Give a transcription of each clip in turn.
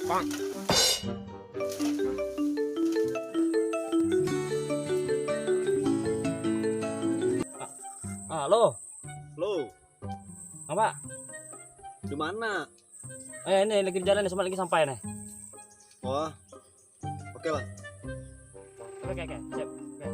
Halo. Halo. Apa? Di mana? Ini lagi jalan nih, lagi sampai nih. Wah. Oke lah. Oke, siap. Oke.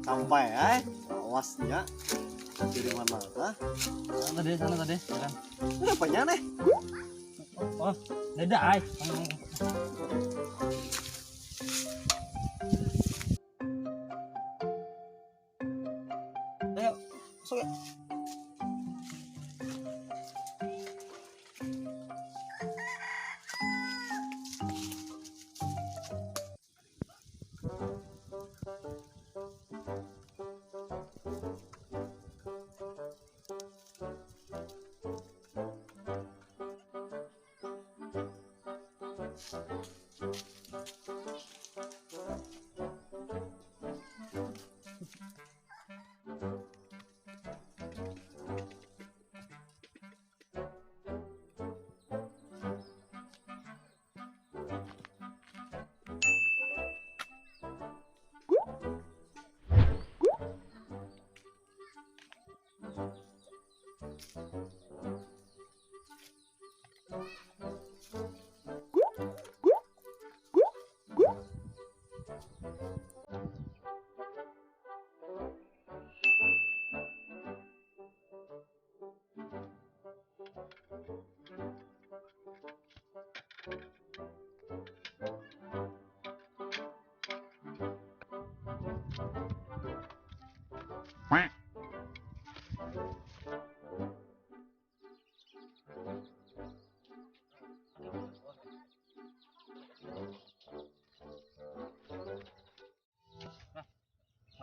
Sampai awasnya dari mana? Sana tadi, jalan. Ini apanya nih? Oh, beda ay. Ayo, masuk ya.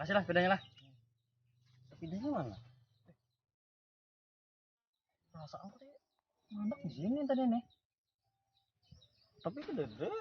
Masih lah bedanya lah. Pindahannya mana? Perasaan aku deh, anak di sini tadi nih. Tapi itu dede.